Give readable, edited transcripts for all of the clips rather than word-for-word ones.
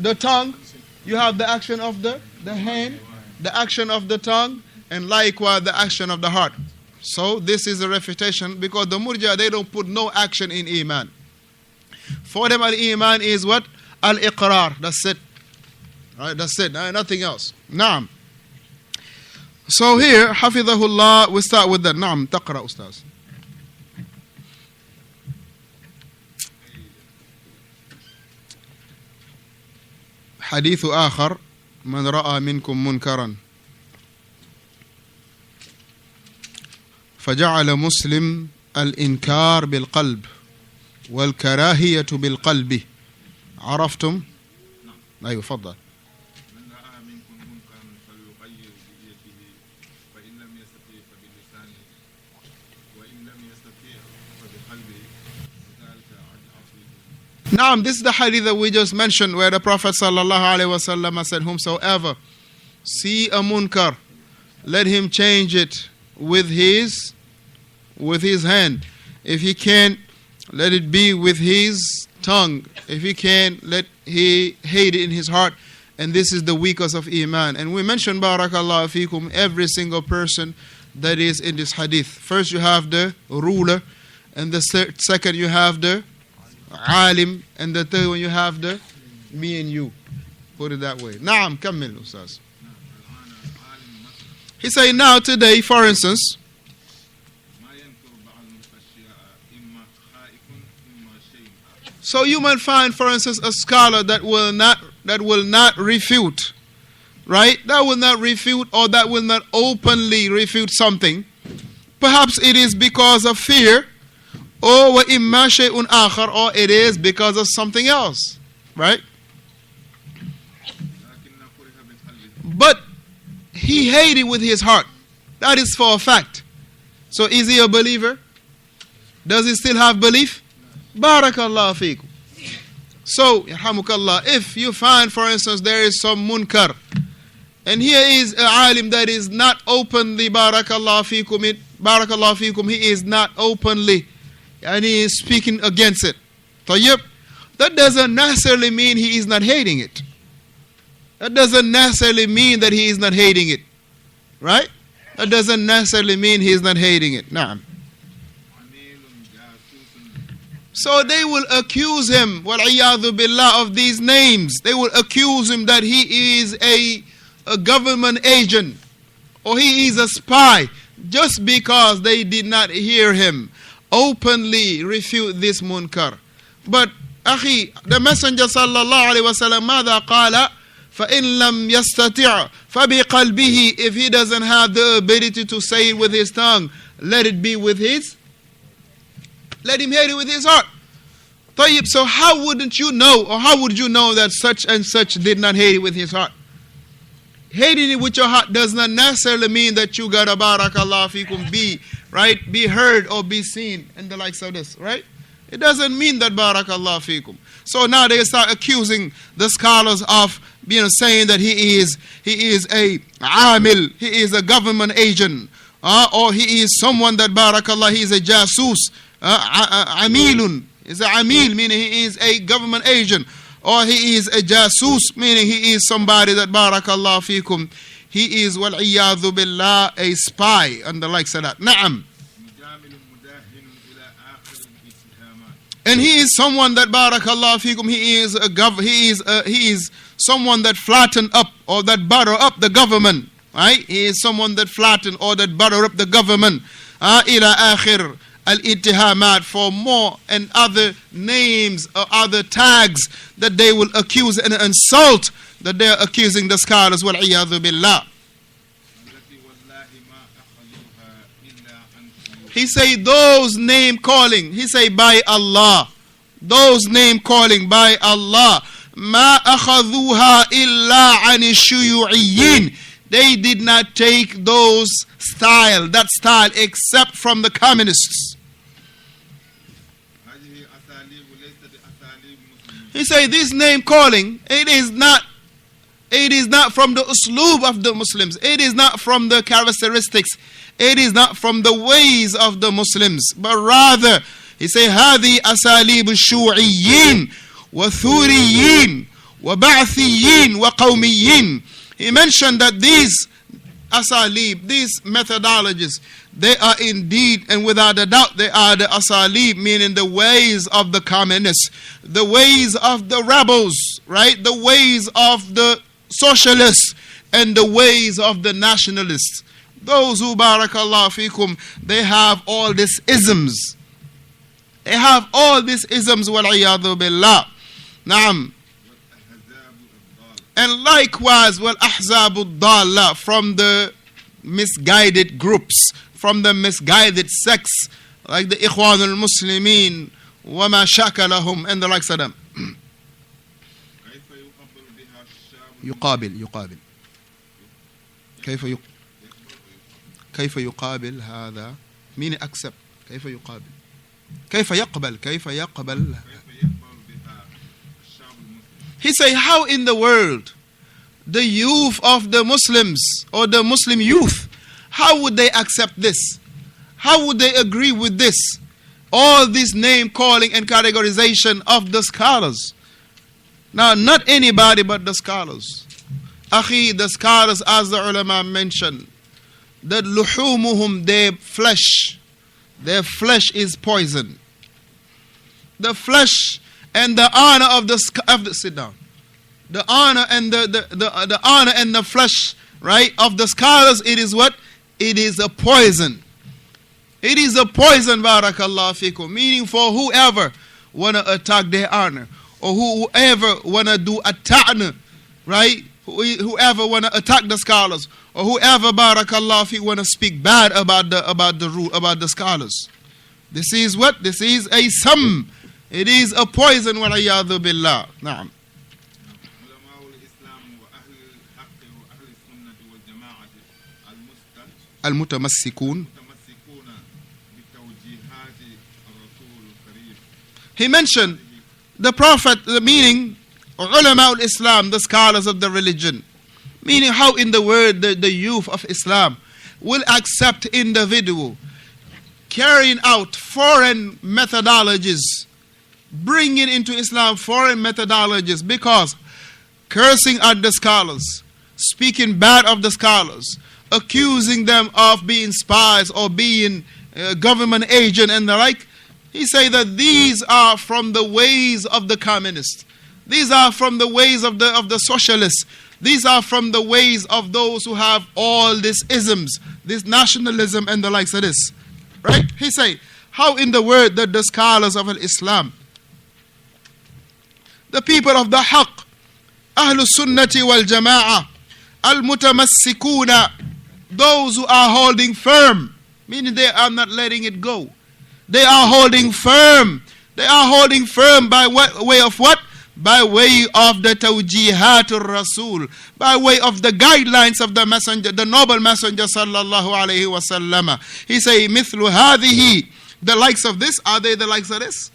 the tongue, you have the action of the hand, the action of the tongue, and likewise the action of the heart. So this is a refutation, because the Murji'ah, they don't put no action in Iman. For them, al-Iman is what? Al-Iqrar. That's it. Right, that's it. Nothing else. Naam. So here, Hafidhahullah, we start with that. Naam, taqra, Ustaz. حديث آخر من رأى منكم منكرا فجعل مسلم الإنكار بالقلب والكراهية بالقلب. عرفتم؟ أيوة فضل. من رأى منكم منكرا فليغير بيده فإن لم يستطيع فبلسانه وإن لم يستطيع فبقلبه وذلك عن Naam, this is the hadith that we just mentioned, where the Prophet sallallahu alaihi wasallam said, whomsoever see a munkar, let him change it with his hand. If he can't, let it be with his tongue. If he can't, let he hate it in his heart. And this is the weakest of Iman. And we mentioned, barakallahu fikum, every single person that is in this hadith. First you have the ruler, and the second you have the alim, and the third one you have the me and you. Put it that way. Naam, kammil, Ustaz. He say now today, for instance, so you might find, for instance, a scholar that will not refute, right? That will not refute, or that will not openly refute something. Perhaps it is because of fear, or وَإِمَّا شَيْءٌ آخَرٌ, or it is because of something else, right? But he hated with his heart. That is for a fact. So is he a believer? Does he still have belief? Barakallahu feekum. So, yarhamukallah, if you find, for instance, there is some munkar, and here is a alim that is not openly, barakallahu feekum, he is not openly, and he is speaking against it. Tayyib, that doesn't necessarily mean he is not hating it. That doesn't necessarily mean that he is not hating it. Right? That doesn't necessarily mean he is not hating it. Naam. So they will accuse him, wal-iyadhu billah, of these names. They will accuse him that he is a government agent, or he is a spy, just because they did not hear him openly refute this munkar. But, akhi, the Messenger sallallahu alayhi wa sallam, ماذا قال? فَإِن لَمْ يَسْتَطِعْ فَبِقَلْبِهِ. If he doesn't have the ability to say it with his tongue, let it be with his, let him hate it with his heart. Tayyib, so how wouldn't you know, or how would you know that such and such did not hate it with his heart? Hating it with your heart does not necessarily mean that you gotta, barakallahu fikum, be heard or be seen, and the likes of this, right? It doesn't mean that, barakallahu fikum. So now they start accusing the scholars of, saying that he is a amil, he is a government agent, or he is someone that, barakallah, he is a jasus, amilun, is a amil, meaning he is a government agent, or he is a jasus, meaning he is somebody that, barakallah fikum, he is, wal-iyadhu billah, a spy, and the likes of that. Na'am. And he is someone that, barakallah fikum, he is someone that flatten up, or that butter up the government, right? He is someone that flatten or that butter up the government. Ila akhir al-ittihamat, for more and other names or other tags that they will accuse and insult, that they are accusing the scholars, wal-iyadhu billah. He say those name calling, he say by Allah, those name calling by Allah, ma akhadhuha illa an shuyu'iyyin. They did not take that style except from the communists. He say this name calling, it is not from the usloob of the Muslims. It is not from the characteristics. It is not from the ways of the Muslims, but rather, he say, هذه أساليب الشيوعيين وثوريين وبعثيين وقوميين. He mentioned that these asalib, these methodologies, they are indeed and without a doubt they are the asalib, meaning the ways of the communists, the ways of the rebels, right? The ways of the socialists and the ways of the nationalists. Those who, barakallah fikum, they have all these isms. They have all these isms, wal-iyadhu billah. Naam. And likewise, wal-ahzabu dalla, from the misguided groups, from the misguided sects, like the Ikhwan al-Muslimin, وَمَا شَكَلَهُمْ, and the likes of them. يقابل كيف يقابل هذا meaning accept كيف يقبل He say, how in the world the youth of the Muslims or the Muslim youth, how would they accept this? How would they agree with this? All this name calling and categorization of the scholars. Now, not anybody but the scholars. Akhi, the scholars, as the ulama mentioned, that luhumuhum, their flesh is poison. The flesh and the honor of the sit down. The honor and the honor and the flesh, right, of the scholars, it is what? It is a poison. It is a poison, barakallah fikum, meaning for whoever wanna attack their honor, or whoever wanna do a ta'na, right? Whoever wanna attack the scholars, or whoever, barakallah fi, wanna speak bad about the scholars. This is what? This is a sum. It is a poison, wal-iyadhu billah. Naam. المتمسكون. He mentioned the Prophet, the meaning, ulama al-Islam, the scholars of the religion, meaning how in the word the youth of Islam will accept individual carrying out foreign methodologies, bringing into Islam foreign methodologies, because cursing at the scholars, speaking bad of the scholars, accusing them of being spies or being government agent and the like. He say that these are from the ways of the communists. These are from the ways of the socialists. These are from the ways of those who have all these isms, this nationalism and the likes of this. Right? He say, how in the word that the scholars of Islam, the people of the haqq, Ahlus Sunnati wal Jama'ah, Al-Mutamassikuna, those who are holding firm, meaning they are not letting it go. They are holding firm. They are holding firm by way of what? By way of the tawjihatul Rasul, by way of the guidelines of the messenger, the noble messenger sallallahu alayhi wa sallam. He say, mithlu hadhihi, the likes of this, are they the likes of this?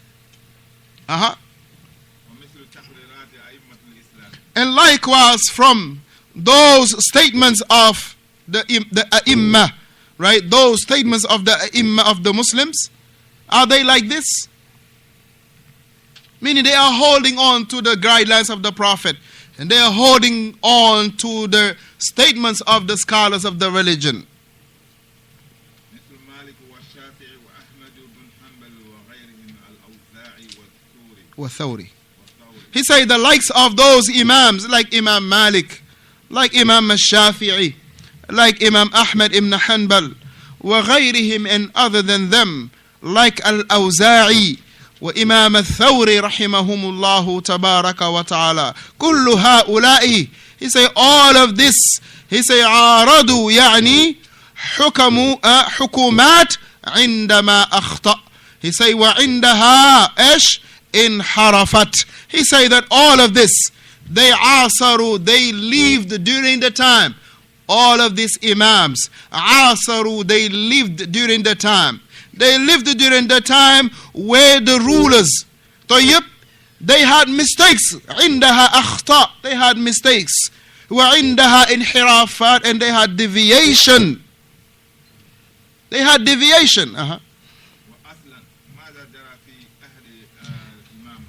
And likewise from those statements of the ai right? Those statements of the ai of the Muslims, are they like this? Meaning they are holding on to the guidelines of the Prophet, and they are holding on to the statements of the scholars of the religion. He said the likes of those imams like Imam Malik, like Imam al-Shafi'i, like Imam Ahmad ibn Hanbal, وغيرهم, and other than them, like Al-Awza'i, وإمام الثوري رحمهم الله تبارك وتعالى. كل هؤلاء, he say all of this, he say عارضوا يعني حكومات عندما أخطأ. He say وعندها إيش انحرفت. He say that all of this, they عاصروا, they lived during the time. All of these imams عاصروا, they lived during the time. They lived during the time where the rulers, طيب, they had mistakes. عندها أخطاء, they had mistakes. وعندها انحرافات, and they had deviation. They had deviation.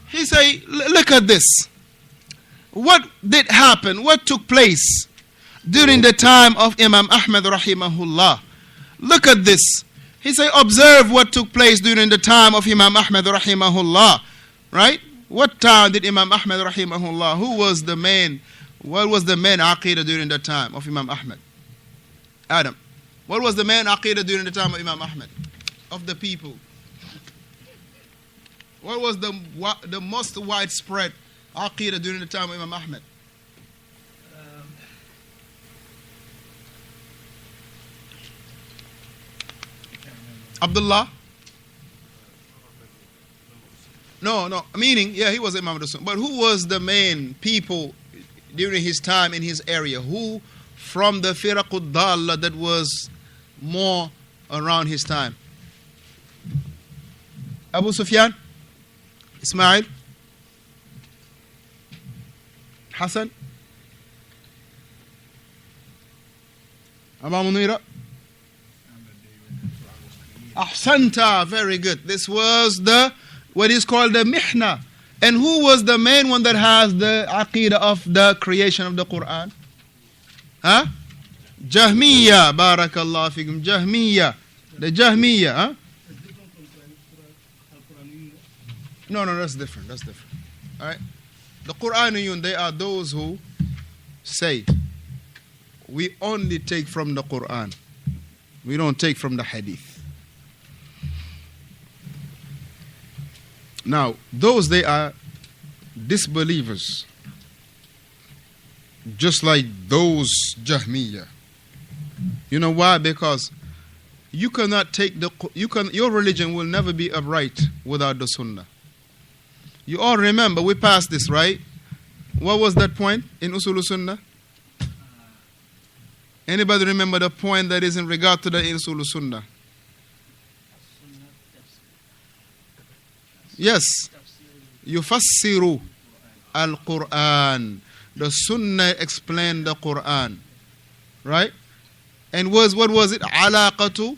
He say, look at this. what did happen? What took place during the time of Imam Ahmad rahimahullah? Look at this. He said, observe what took place during the time of Imam Ahmad rahimahullah. Right? What time did Imam Ahmad rahimahullah? Who was the main? What was the main aqidah during the time of Imam Ahmad? Adam. What was the main aqidah during the time of Imam Ahmad? Of the people. What was the most widespread aqidah during the time of Imam Ahmad? Abdullah? No. Meaning, yeah, he was Imam of the Sunnah. But who was the main people during his time in his area? Who from the firaqud dalla that was more around his time? Abu Sufyan? Ismail? Hassan? Abu Munira? Ahsanta, very good. This was what is called the mihna. And who was the main one that has the aqidah of the creation of the Quran? Huh? Jahmiya, barakallah fikum. Jahmiya. The Jahmiya, huh? No, that's different. That's different. All right? The Quraniyun, they are those who say, we only take from the Quran. We don't take from the hadith. Now, those, they are disbelievers. Just like those Jahmiyyah. You know why? Because you cannot take your religion will never be upright without the Sunnah. You all remember, we passed this, right? What was that point in Usool Sunnah? Anybody remember the point that is in regard to the Usool Sunnah? Yes. Yufassiru al-Quran. The Sunnah explained the Quran. Right? And what was it? Alaqatu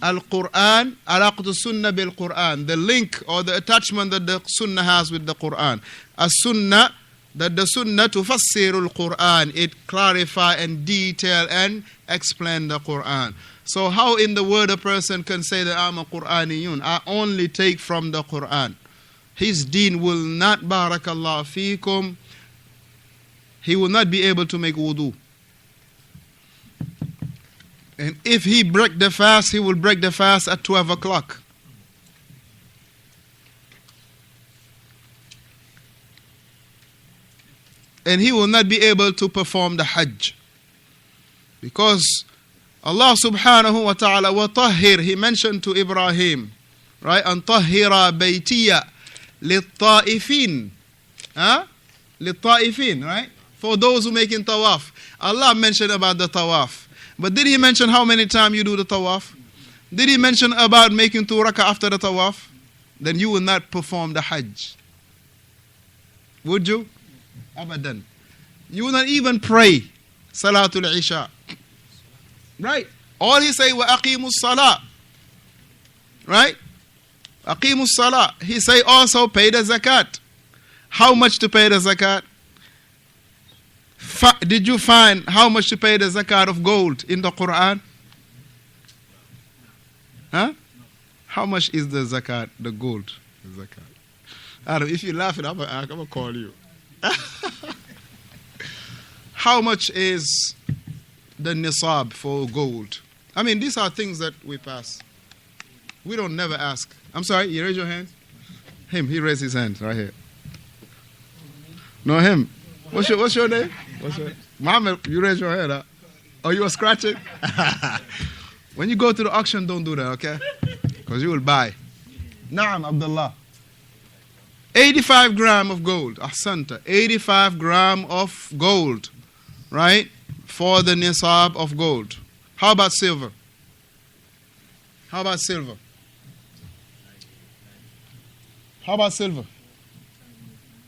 al-Quran. Alaqatu Sunnah bil-Quran. The link or the attachment that the Sunnah has with the Quran. As-Sunnah, that the Sunnah tufassiru al-Quran. It clarify and detail and explain the Quran. So how in the word a person can say that I'm a Quraniyun? I only take from the Quran. His deen will not, barakallah feekum, he will not be able to make wudu. And if he break the fast, he will break the fast at 12 o'clock. And he will not be able to perform the Hajj. Because Allah subhanahu wa ta'ala wa tahhir, he mentioned to Ibrahim, right? An tahhira baytiya lit-ta'ifin. Lit-ta'ifin, right? For those who making tawaf. Allah mentioned about the tawaf. But did he mention how many times you do the tawaf? Did he mention about making 2 rak'ah after the tawaf? Then you will not perform the Hajj. Would you? Abadan. You will not even pray Salatul Isha. Right? All he say, wa aqimus salah. Right? Aqimus salah. He say also pay the zakat. How much to pay the zakat? Did you find how much to pay the zakat of gold in the Quran? Huh? How much is the zakat, the gold? The zakat. Adam, if you're laughing, I'm going to call you. How much is the nisab for gold? I mean, these are things that we pass. We don't never ask. I'm sorry, you raise your hand? Him, he raised his hand right here. No, him. What's your name? Muhammad, you raise your hand, huh? Oh, you were scratching? When you go to the auction, don't do that, okay? Because you will buy. Naam, Abdullah. 85 grams of gold. Ahsanta. 85 grams of gold. Right? For the nisab of gold. How about silver? How about silver? How about silver?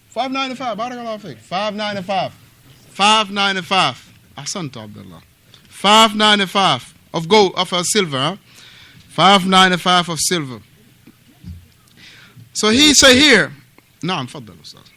595. Barakallahu fiqh. 595. 595. Ahsanta, Abdullah. 595 of gold, of silver. Huh? 595 of silver. So he say here. Naam, faddal, Ustaz.